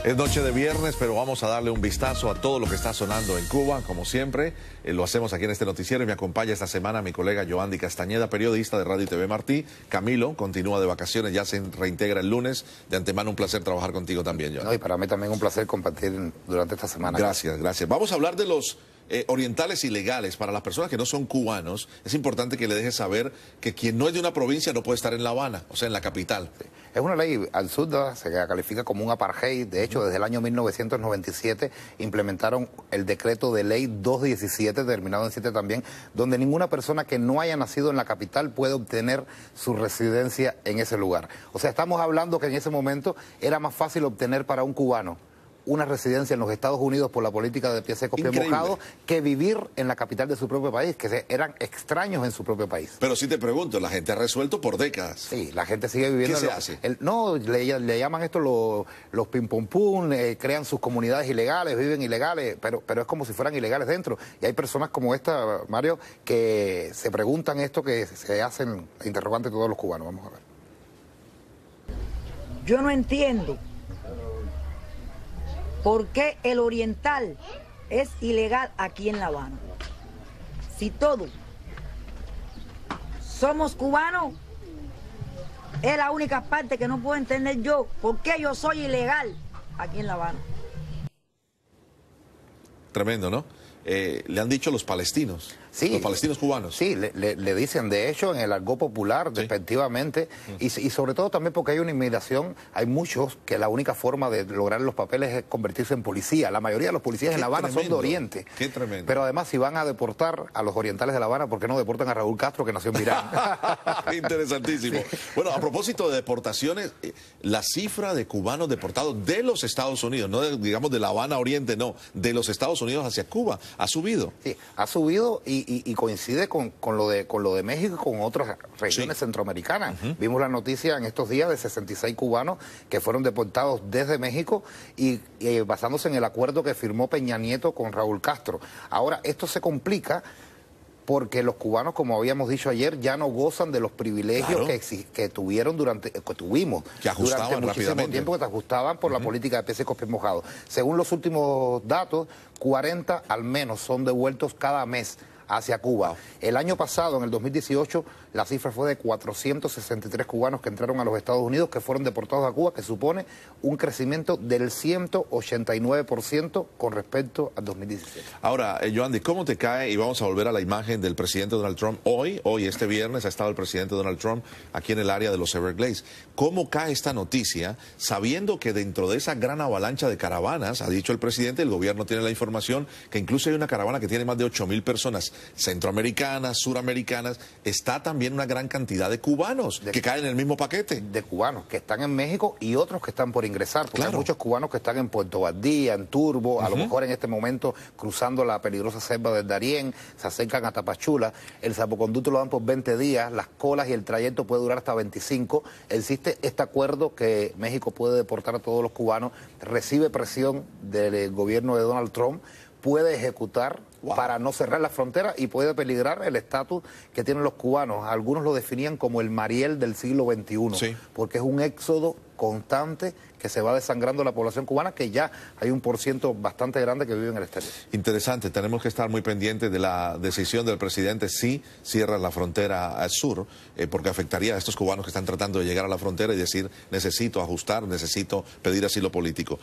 Es noche de viernes, pero vamos a darle un vistazo a todo lo que está sonando en Cuba, como siempre. Lo hacemos aquí en este noticiero y me acompaña esta semana mi colega Yoandi Castañeda, periodista de Radio y TV Martí. Camilo continúa de vacaciones, ya se reintegra el lunes. De antemano, un placer trabajar contigo también, Yoandi. No, y para mí también un placer compartir durante esta semana. Gracias, gracias. Vamos a hablar de los orientales ilegales. Para las personas que no son cubanos, es importante que le dejes saber que quien no es de una provincia no puede estar en La Habana, o sea, en la capital. Sí. Es una ley absurda, se califica como un apartheid. De hecho, desde el año 1997 implementaron el decreto de ley 217, terminado en 7 también, donde ninguna persona que no haya nacido en la capital puede obtener su residencia en ese lugar. O sea, estamos hablando que en ese momento era más fácil obtener para un cubano una residencia en los Estados Unidos por la política de pies secos, pies mojados, que vivir en la capital de su propio país, que eran extraños en su propio país. Pero sí te pregunto, la gente ha resuelto por décadas. Sí, la gente sigue viviendo. ¿Qué se hace? No, le llaman esto los pim pum pum, crean sus comunidades ilegales, viven ilegales, pero es como si fueran ilegales dentro. Y hay personas como esta, Mario, que se preguntan esto, que se hacen interrogantes todos los cubanos. Vamos a ver. Yo no entiendo ¿por qué el oriental es ilegal aquí en La Habana? Si todos somos cubanos, es la única parte que no puedo entender yo. ¿Por qué yo soy ilegal aquí en La Habana? Tremendo, ¿no? Le han dicho los palestinos. Sí, los palestinos cubanos. Sí, le dicen, de hecho, en el argot popular, sí, despectivamente, y sobre todo también porque hay una inmigración, hay muchos que la única forma de lograr los papeles es convertirse en policía. La mayoría de los policías en La Habana son de Oriente. Qué tremendo. Pero además, si van a deportar a los orientales de La Habana, ¿por qué no deportan a Raúl Castro, que nació en Irán? Interesantísimo. Sí. Bueno, a propósito de deportaciones, la cifra de cubanos deportados de los Estados Unidos, no digamos de La Habana Oriente, no, de los Estados Unidos hacia Cuba, ha subido. Sí, ha subido y coincide con lo de México y con otras regiones, sí, centroamericanas. Vimos la noticia en estos días de 66 cubanos que fueron deportados desde México y basándose en el acuerdo que firmó Peña Nieto con Raúl Castro. Ahora, esto se complica porque los cubanos, como habíamos dicho ayer, ya no gozan de los privilegios, claro, que tuvimos durante muchísimo tiempo, que te ajustaban por la política de pies secos, pies mojados. Según los últimos datos, 40 al menos son devueltos cada mes hacia Cuba. El año pasado, en el 2018, la cifra fue de 463 cubanos que entraron a los Estados Unidos, que fueron deportados a Cuba, que supone un crecimiento del 189% con respecto al 2017. Ahora, Yoandi, ¿cómo te cae? Y vamos a volver a la imagen del presidente Donald Trump. Hoy, este viernes, ha estado el presidente Donald Trump aquí en el área de los Everglades. ¿Cómo cae esta noticia, sabiendo que dentro de esa gran avalancha de caravanas, ha dicho el presidente, el gobierno tiene la información, que incluso hay una caravana que tiene más de 8,000 personas, centroamericanas, suramericanas, está también una gran cantidad de cubanos que caen en el mismo paquete? De cubanos que están en México y otros que están por ingresar, porque claro, hay muchos cubanos que están en Puerto Valdía, en Turbo, a lo mejor en este momento cruzando la peligrosa selva del Darién, se acercan a Tapachula, el salvoconducto lo dan por 20 días, las colas y el trayecto puede durar hasta 25, existe este acuerdo que México puede deportar a todos los cubanos, recibe presión del gobierno de Donald Trump, puede ejecutar para no cerrar la frontera y puede peligrar el estatus que tienen los cubanos. Algunos lo definían como el Mariel del siglo XXI, sí, porque es un éxodo constante que se va desangrando la población cubana, que ya hay un % bastante grande que vive en el exterior. Interesante, tenemos que estar muy pendientes de la decisión del presidente si cierra la frontera al sur, porque afectaría a estos cubanos que están tratando de llegar a la frontera y decir, necesito ajustar, necesito pedir asilo político.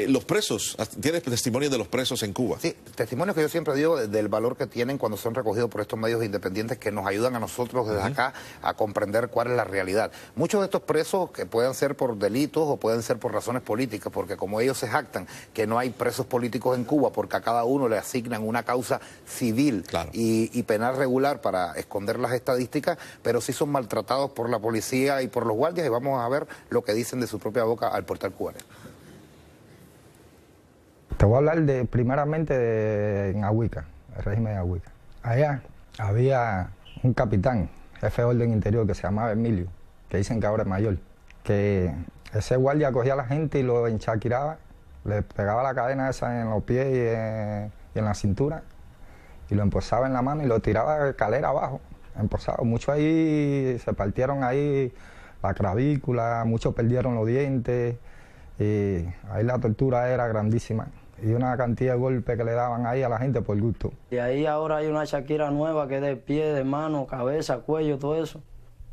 Los presos, ¿tienes testimonio de los presos en Cuba? Sí, testimonios que yo siempre digo del valor que tienen cuando son recogidos por estos medios independientes que nos ayudan a nosotros desde acá a comprender cuál es la realidad. Muchos de estos presos, que puedan ser por delitos o pueden ser por razones políticas, porque como ellos se jactan que no hay presos políticos en Cuba, porque a cada uno le asignan una causa civil, claro, y penal regular para esconder las estadísticas, pero sí son maltratados por la policía y por los guardias, y vamos a ver lo que dicen de su propia boca al portal cubano. Te voy a hablar primeramente en Agüica, el régimen de Agüica. Allá había un capitán, jefe de orden interior, que se llamaba Emilio, que dicen que ahora es mayor, que ese guardia cogía a la gente y lo enchaquiraba, le pegaba la cadena esa en los pies y en la cintura, y lo emposaba en la mano y lo tiraba de escalera abajo, emposado. Muchos ahí se partieron ahí la clavícula, muchos perdieron los dientes, Y ahí la tortura era grandísima. Y una cantidad de golpes que le daban ahí a la gente por gusto. Y ahí ahora hay una Shakira nueva que es de pie, de mano, cabeza, cuello, todo eso.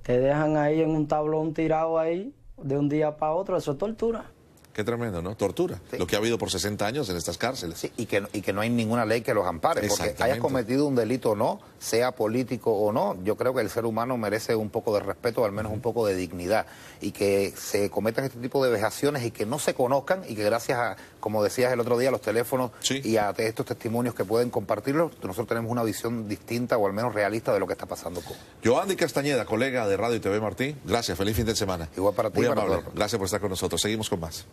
Te dejan ahí en un tablón tirado ahí de un día para otro, eso es tortura. Qué tremendo, ¿no? Tortura. Sí. Lo que ha habido por 60 años en estas cárceles. Sí, y que no hay ninguna ley que los ampare, porque hayas cometido un delito o no, sea político o no, yo creo que el ser humano merece un poco de respeto, al menos un poco de dignidad, y que se cometan este tipo de vejaciones y que no se conozcan, y que gracias a, como decías el otro día, a los teléfonos y a estos testimonios que pueden compartirlos, nosotros tenemos una visión distinta o al menos realista de lo que está pasando con. Yohandy Castañeda, colega de Radio y TV Martí, gracias, feliz fin de semana. Igual para ti. Muy para amable, todos. gracias por estar con nosotros, seguimos con más.